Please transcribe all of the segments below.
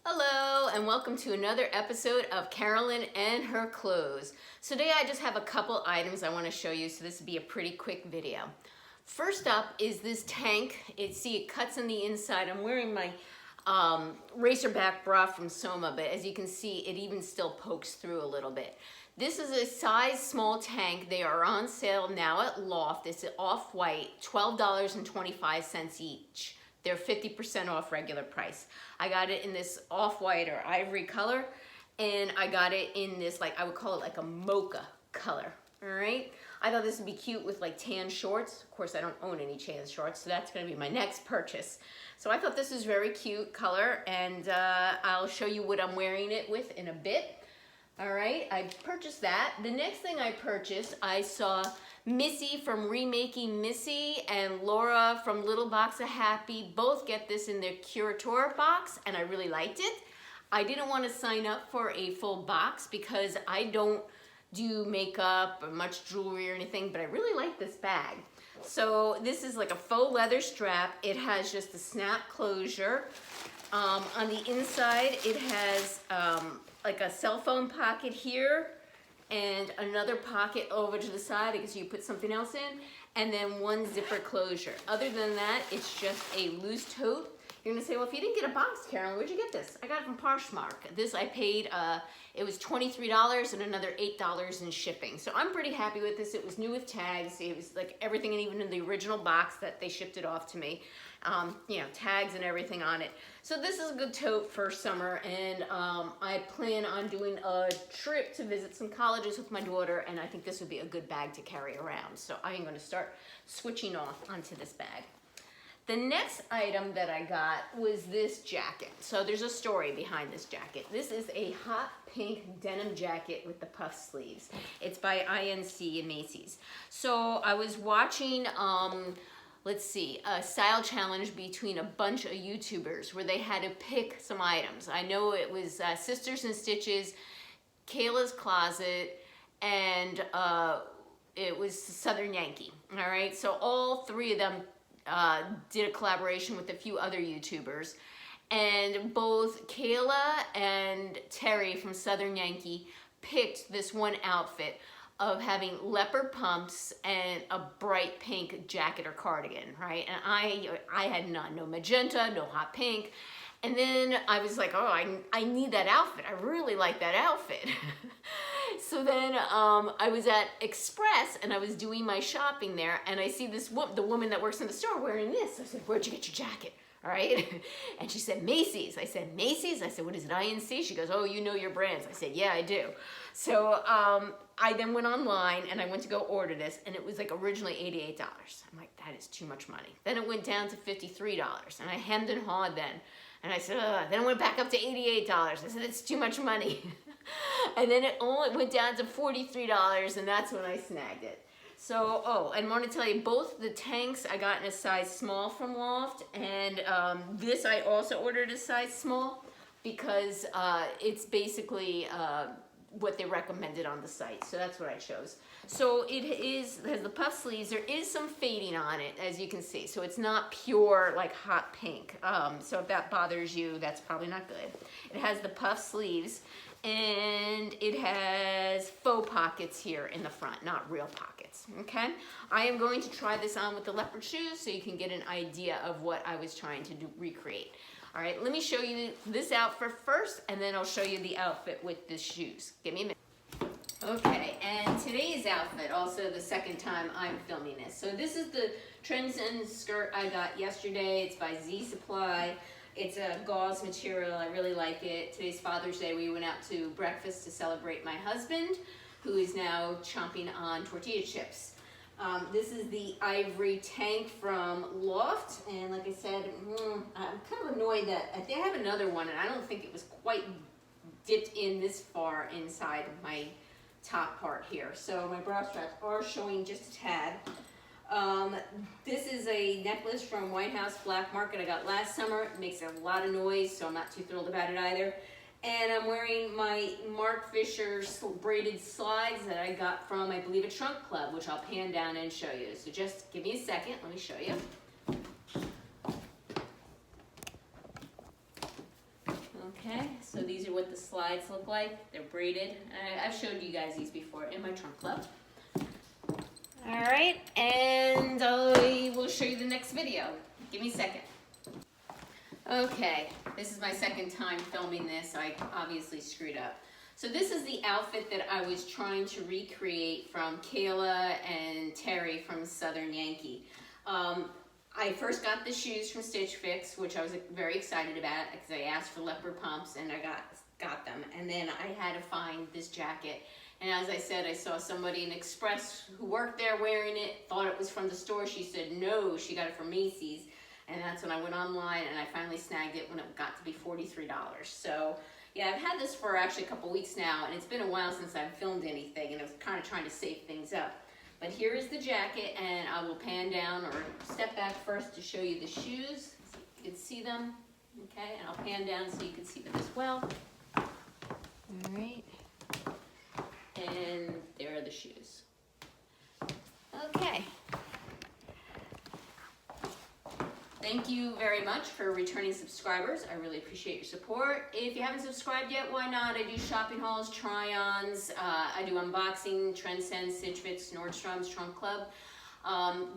Hello and welcome to another episode of Carolyn and her clothes. So today I just have a couple items I want to show you, so this will be a pretty quick video. First up is this tank. It cuts on the inside. I'm wearing my racerback bra from Soma, but as you can see, it even still pokes through a little bit. This is a size small tank. They are on sale now at Loft. It's off-white, $12.25 each. They're 50% off regular price. I got it in this off-white or ivory color, and I got it in this, like, I would call it like a mocha color, all right? I thought this would be cute with like tan shorts. Of course, I don't own any tan shorts, so that's gonna be my next purchase. So I thought this is very cute color, and I'll show you what I'm wearing it with in a bit. All right, I purchased that. The next thing I purchased, I saw Missy from Remaking Missy and Laura from Little Box of Happy both get this in their Curator box, and I really liked it. I didn't want to sign up for a full box because I don't do makeup or much jewelry or anything, but I really like this bag. So this is like a faux leather strap. It has just a snap closure. On the inside, it has like a cell phone pocket here and another pocket over to the side because you put something else in, and then one zipper closure. Other than that, it's just a loose tote. You're gonna say, well, if you didn't get a box, Carolyn, where'd you get this? I got it from Poshmark. This I paid, it was $23 and another $8 in shipping. So I'm pretty happy with this. It was new with tags. It was like everything, and even in the original box that they shipped it off to me. You know, tags and everything on it. So this is a good tote for summer, and I plan on doing a trip to visit some colleges with my daughter, and I think this would be a good bag to carry around. So I am gonna start switching off onto this bag. The next item that I got was this jacket. So there's a story behind this jacket. This is a hot pink denim jacket with the puff sleeves. It's by INC and Macy's. So I was watching, let's see, a style challenge between a bunch of YouTubers where they had to pick some items. I know it was Sisters in Stitches, Kayla's Closet, and it was Southern Yankee, all right? So all three of them did a collaboration with a few other YouTubers, and both Kayla and Terry from Southern Yankee picked this one outfit of having leopard pumps and a bright pink jacket or cardigan, right? And I had none, no magenta, no hot pink. And then I was like, oh, I need that outfit. I really like that outfit. So then I was at Express and I was doing my shopping there, and I see this the woman that works in the store wearing this. I said, where'd you get your jacket? All right. And she said, Macy's. I said, Macy's? I said, what is it, INC? She goes, oh, you know your brands. I said, yeah, I do. So I then went online and I went to go order this, and it was like originally $88. I'm like, that is too much money. Then it went down to $53, and I hemmed and hawed then. And I said, ugh. Then it went back up to $88. I said, it's too much money. And then it only went down to $43, and that's when I snagged it. So, oh, and I want to tell you, both the tanks I got in a size small from Loft, and this I also ordered a size small because it's basically what they recommended on the site. So that's what I chose. So it has the puff sleeves. There is some fading on it, as you can see. So it's not pure like hot pink. So if that bothers you, that's probably not good. It has the puff sleeves, and it has faux pockets here in the front, not real pockets, okay? I am going to try this on with the leopard shoes so you can get an idea of what I was trying to recreate. All right, let me show you this outfit first, and then I'll show you the outfit with the shoes. Give me a minute. Okay, and today's outfit, also the second time I'm filming this. So this is the Trendsend skirt I got yesterday. It's by Z Supply. It's a gauze material. I really like it. Today's Father's Day. We went out to breakfast to celebrate my husband, who is now chomping on tortilla chips. This is the ivory tank from Loft, and like I said, I'm kind of annoyed that they have another one, and I don't think it was quite dipped in this far inside my top part here. So my bra straps are showing just a tad. This is a necklace from White House Black Market I got last summer. It makes a lot of noise, so I'm not too thrilled about it either. And I'm wearing my Mark Fisher braided slides that I got from, I believe, a trunk club, which I'll pan down and show you. So just give me a second, let me show you. Okay, So these are what the slides look like. They're braided. I've showed you guys these before in my trunk club. All right, and I will show you the next video. Give me a second. Okay, this is my second time filming this, so I obviously screwed up. So this is the outfit that I was trying to recreate from Kayla and Terry from Southern Yankee. I first got the shoes from Stitch Fix, which I was very excited about because I asked for leopard pumps and I got them. And then I had to find this jacket. And as I said, I saw somebody in Express who worked there wearing it, thought it was from the store. She said no, she got it from Macy's. And that's when I went online and I finally snagged it when it got to be $43. So yeah, I've had this for actually a couple weeks now, and it's been a while since I've filmed anything, and I was kind of trying to save things up. But here is the jacket, and I will pan down or step back first to show you the shoes so you can see them. Okay, and I'll pan down so you can see them as well. All right, and there are the shoes. Okay. Thank you very much for returning subscribers. I really appreciate your support. If you haven't subscribed yet, why not? I do shopping hauls, try-ons, I do unboxing, Trendsend, Stitch Fix, Nordstrom's Trunk Club.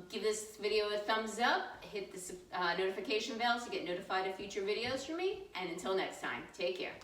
Give this video a thumbs up, hit the notification bell to get notified of future videos from me, and until next time, take care.